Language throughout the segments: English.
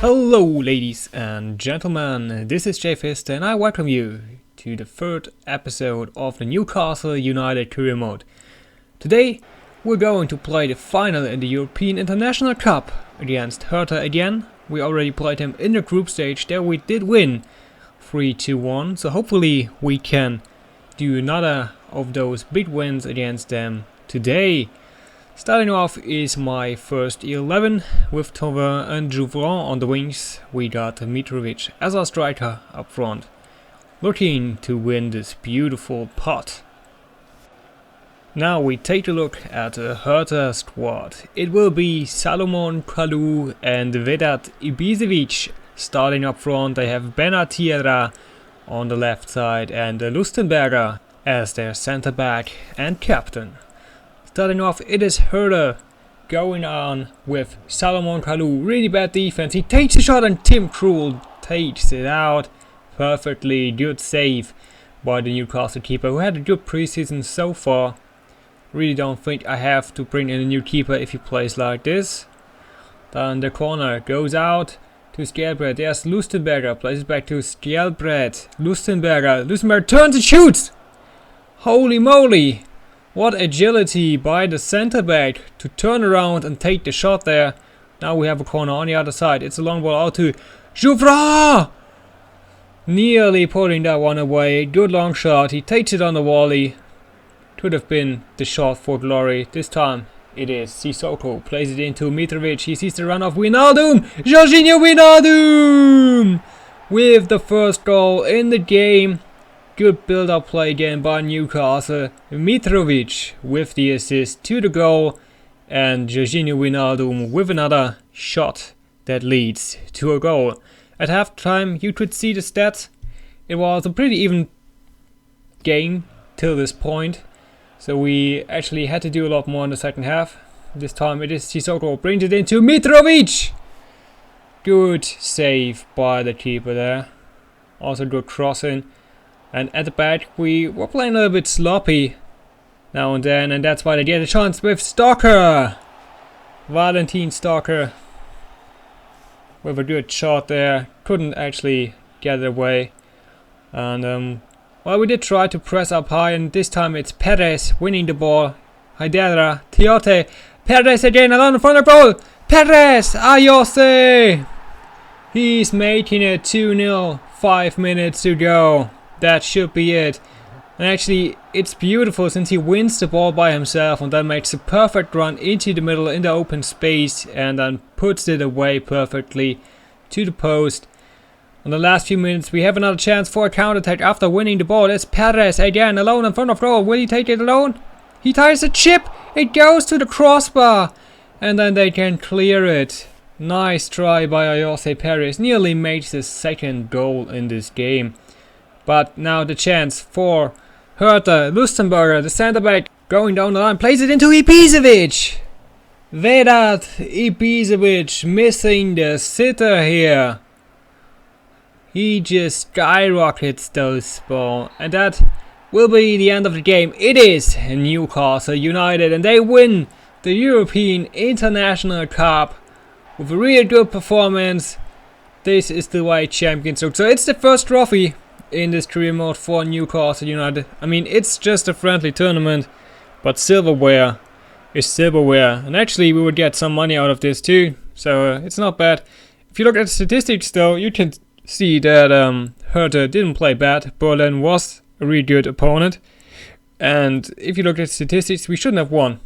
Hello ladies and gentlemen, this is JFist and I welcome you to the third episode of the Newcastle United career mode. Today we're going to play the final in the European International Cup against Hertha again. We already played him in the group stage, there we did win 3-1, so hopefully we can do another of those big wins against them today. Starting off is my first 11 with Thauvin and Jouvran on the wings. We got Mitrovic as our striker up front, looking to win this beautiful pot. Now we take a look at the Hertha squad. It will be Salomon Kalou and Vedat Ibisevic starting up front. They have Benatira on the left side and Lustenberger as their centre back and captain. Starting off, it is Hertha going on with Salomon Kalou. Really bad defense. He takes a shot and Tim Krul takes it out. Perfectly good save by the Newcastle keeper, who had a good preseason so far. Really don't think I have to bring in a new keeper if he plays like this. Then the corner goes out to Skjelbred. There's Lustenberger. Plays it back to Skjelbred. Lustenberger turns and shoots! Holy moly! What agility by the centre back to turn around and take the shot there. Now we have a corner on the other side. It's a long ball out to Jouvran! Nearly putting that one away. Good long shot. He takes it on the volley. Could have been the shot for glory. This time it is Sissoko. Plays it into Mitrovic. He sees the run of Wijnaldum. Jorginho Wijnaldum! With the first goal in the game. Good build-up play again by Newcastle. Mitrovic with the assist to the goal. And Jorginho Wijnaldum with another shot that leads to a goal. At halftime you could see the stats. It was a pretty even game till this point. So we actually had to do a lot more in the second half. This time it is Sissoko. Brings it into Mitrovic. Good save by the keeper there. Also good crossing. And at the back we were playing a little bit sloppy now and then, and that's why they get a chance with Stalker. Valentin Stalker with a good shot there. Couldn't actually get it away. And well, we did try to press up high, and this time it's Perez winning the ball. Haidara, Tiote, Perez again alone in front of the goal. Perez, Ayose. He's making it 2-0. 5 minutes to go. That should be it. And actually, it's beautiful since he wins the ball by himself and then makes a perfect run into the middle in the open space and then puts it away perfectly to the post. In the last few minutes, we have another chance for a counter-attack after winning the ball. It's Perez again alone in front of goal. Will he take it alone? He ties a chip. It goes to the crossbar. And then they can clear it. Nice try by Ayose Perez. Nearly makes his second goal in this game. But now the chance for Hertha. Lustenberger, the centre back, going down the line, plays it into Ibisevic. Vedat Ibisevic missing the sitter here. He just skyrockets those ball, and that will be the end of the game. It is Newcastle United, and they win the European International Cup with a really good performance. This is the way champions look. So it's the first trophy in this career mode for Newcastle United. I mean, it's just a friendly tournament, but silverware is silverware, and actually we would get some money out of this too, so it's not bad. If you look at the statistics though, you can see that Hertha didn't play bad. Berlin was a really good opponent, and if you look at statistics, we shouldn't have won.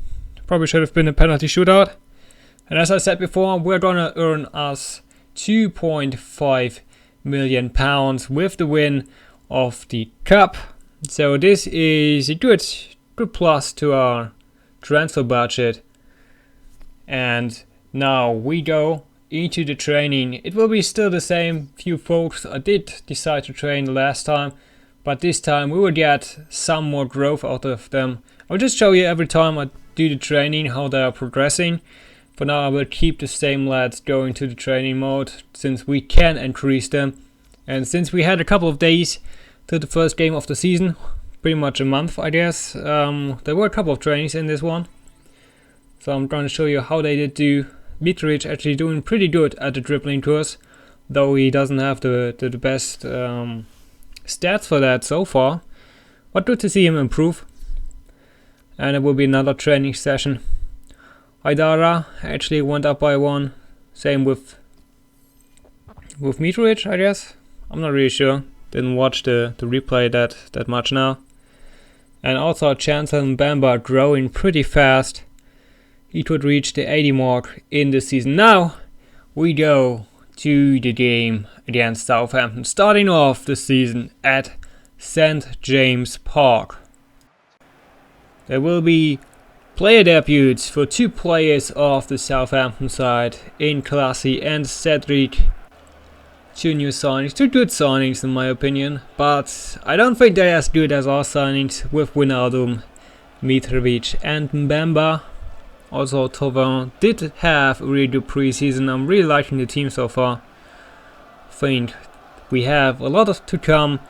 Probably should have been a penalty shootout. And as I said before, we're gonna earn us £2.5 million with the win of the cup. So this is a good plus to our transfer budget. And now we go into the training. It will be still the same few folks. I did decide to train the last time, but this time we will get some more growth out of them. I'll just show you every time I do the training how they are progressing. For now I will keep the same lads going to the training mode, since we can increase them. And since we had a couple of days to the first game of the season, pretty much a month, I guess. There were a couple of trainings in this one, so I'm trying to show you how they did do. Mitrovic actually doing pretty good at the dribbling course, though he doesn't have the best stats for that so far. But good to see him improve. And it will be another training session. Haidara actually went up by 1. Same with Mitrovic, I guess. I'm not really sure. Didn't watch the replay that much now. And also Chancellor Mbemba growing pretty fast. He could reach the 80 mark in the season. Now we go to the game against Southampton, starting off the season at St. James Park. There will be player debuts for 2 players of the Southampton side, in Classy and Cedric. 2 new signings, 2 good signings in my opinion, but I don't think they're as good as our signings with Wijnaldum, Mitrovic and Mbemba. Also Thauvin did have a really good preseason. I'm really liking the team so far. I think we have a lot to come,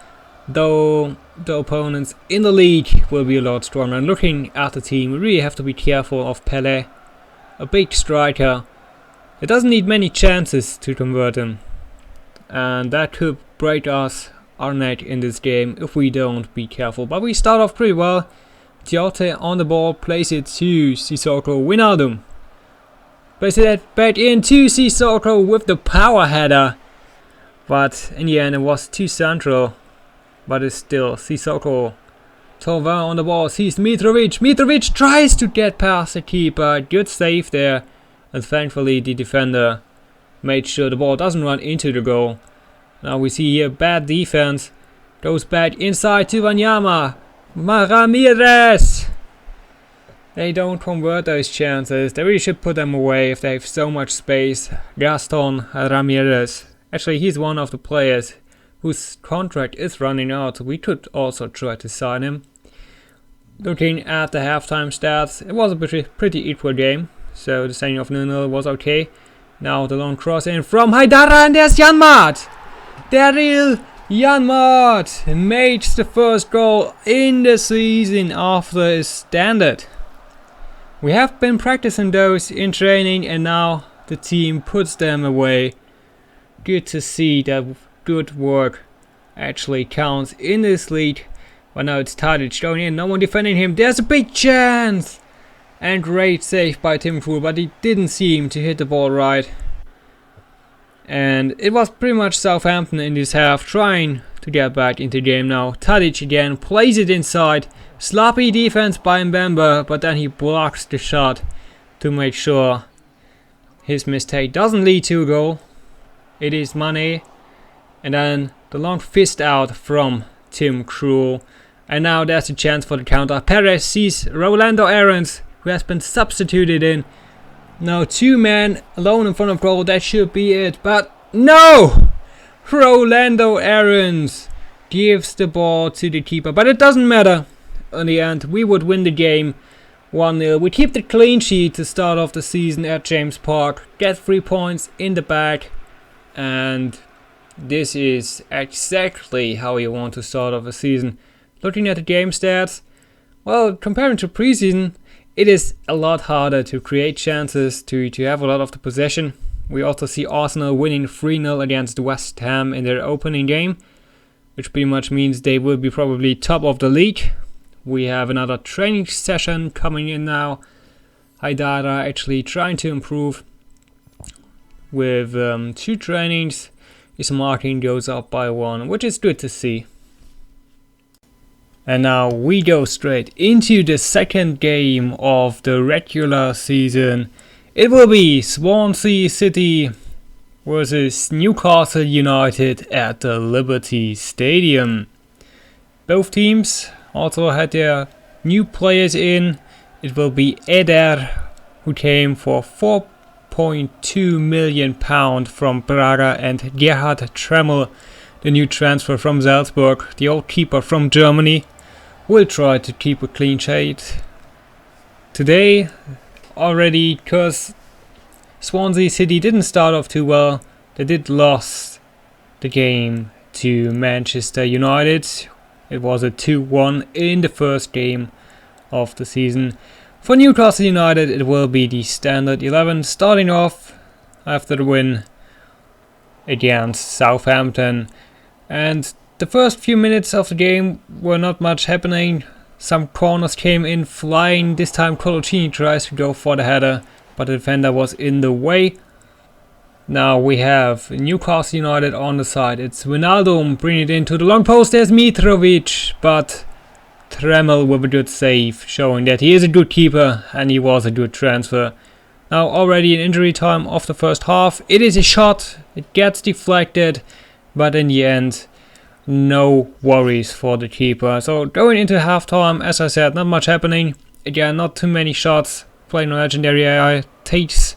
though the opponents in the league will be a lot stronger. And looking at the team, we really have to be careful of Pele, a big striker. It doesn't need many chances to convert him, and that could break us our neck in this game if we don't be careful. But we start off pretty well. Diote on the ball, plays it to Sissoko. Wijnaldum plays it back into Sissoko with the power header, but in the end it was too central. But it's still Sissoko. Thauvin on the ball, sees Mitrovic. Mitrovic tries to get past the keeper. Good save there, and thankfully the defender made sure the ball doesn't run into the goal. Now we see here bad defense. Goes back inside to Wanyama. Ramirez! They don't convert those chances. They really should put them away if they have so much space. Gaston Ramirez. Actually, he's one of the players whose contract is running out. We could also try to sign him. Looking at the halftime stats, it was a pretty equal game. So the signing of 0-0 was okay. Now the long cross in from Haidara, and there's Janmaat! Daryl Janmaat makes the first goal in the season after a standard. We have been practicing those in training, and now the team puts them away. Good to see that good work actually counts in this league. But now it's Tadic going in, no one defending him. There's a big chance! And great save by Tim Krul, but he didn't seem to hit the ball right. And it was pretty much Southampton in this half trying to get back into the game now. Tadic again plays it inside. Sloppy defense by Mbemba, but then he blocks the shot to make sure his mistake doesn't lead to a goal. It is Mane. And then the long fist out from Tim Krul. And now there's a chance for the counter. Perez sees Rolando Aarons, who has been substituted in. Now 2 men alone in front of goal, that should be it, but no! Rolando Aarons gives the ball to the keeper, but it doesn't matter. In the end, we would win the game 1-0. We keep the clean sheet to start off the season at James Park, get 3 points in the bag, and this is exactly how you want to start off a season. Looking at the game stats, well, comparing to preseason, it is a lot harder to create chances, to have a lot of the possession. We also see Arsenal winning 3-0 against West Ham in their opening game, which pretty much means they will be probably top of the league. We have another training session coming in now. Haidara actually trying to improve with 2 trainings. His marking goes up by 1, which is good to see. And now we go straight into the second game of the regular season. It will be Swansea City versus Newcastle United at the Liberty Stadium. Both teams also had their new players in. It will be Eder, who came for £4.2 million from Braga, and Gerhard Tremmel, the new transfer from Salzburg, the old keeper from Germany, will try to keep a clean sheet today already, because Swansea City didn't start off too well. They did lose the game to Manchester United, It was a 2-1 in the first game of the season. For Newcastle United, it will be the standard 11 starting off after the win against Southampton. And the first few minutes of the game were not much happening. Some corners came in flying. This time Coloccini tries to go for the header, but the defender was in the way. Now we have Newcastle United on the side. It's Wijnaldum bringing it into the long post. There's Mitrovic, but Tremmel with a good save, showing that he is a good keeper and he was a good transfer. Now already in injury time of the first half. It is a shot, it gets deflected, but in the end no worries for the keeper. So going into halftime, as I said, not much happening. Again, not too many shots. Playing on legendary AI takes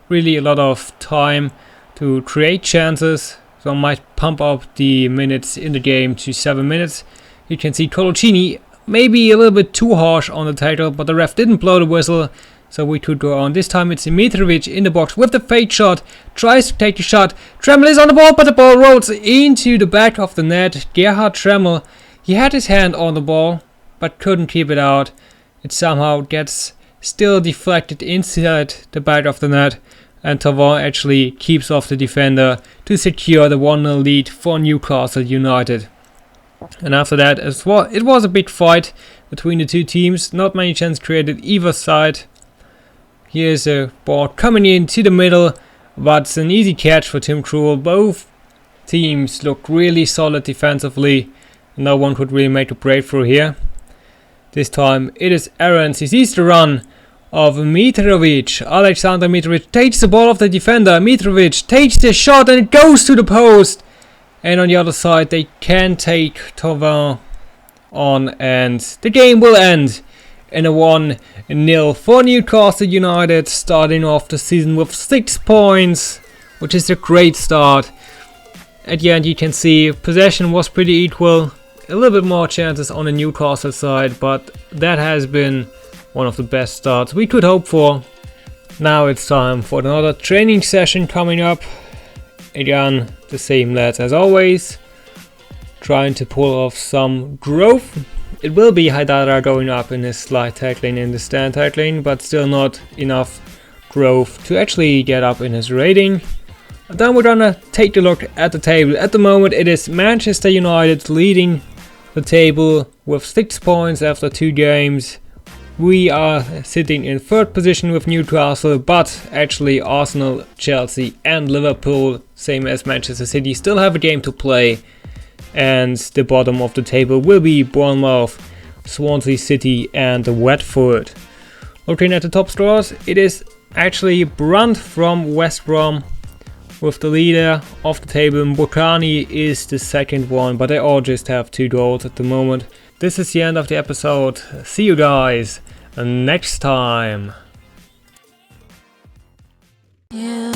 really a lot of time to create chances, so I might pump up the minutes in the game to 7 minutes. You can see Coloccini maybe a little bit too harsh on the tackle, but the ref didn't blow the whistle, so we could go on. This time it's Mitrovic in the box with the fake shot, tries to take the shot. Tremmel is on the ball, but the ball rolls into the back of the net. Gerhard Tremmel, he had his hand on the ball, but couldn't keep it out. It somehow gets still deflected inside the back of the net, and Thauvin actually keeps off the defender to secure the 1-0 lead for Newcastle United. And after that as well, it was a big fight between the two teams. Not many chances created either side. Here's a ball coming into the middle, but it's an easy catch for Tim Krul. Both teams look really solid defensively. No one could really make a breakthrough here. This time it is Aarons. He sees the run of Mitrovic. Alexander Mitrovic takes the ball off the defender. Mitrovic takes the shot and it goes to the post. And on the other side they can take Thauvin on, and the game will end in a 1-0 for Newcastle United, starting off the season with 6 points, which is a great start. At the end you can see possession was pretty equal. A little bit more chances on the Newcastle side, but that has been one of the best starts we could hope for. Now it's time for another training session coming up. Again, the same lads as always, trying to pull off some growth. It will be Haidara going up in his slide tackling and the stand tackling, but still not enough growth to actually get up in his rating. And then we're gonna take a look at the table. At the moment it is Manchester United leading the table with 6 points after 2 games. We are sitting in 3rd position with Newcastle, but actually Arsenal, Chelsea and Liverpool, same as Manchester City, still have a game to play. And the bottom of the table will be Bournemouth, Swansea City and Watford. Looking at the top scorers, it is actually Brunt from West Brom with the leader of the table. Mbokani is the second one, but they all just have 2 goals at the moment. This is the end of the episode. See you guys next time. Yeah.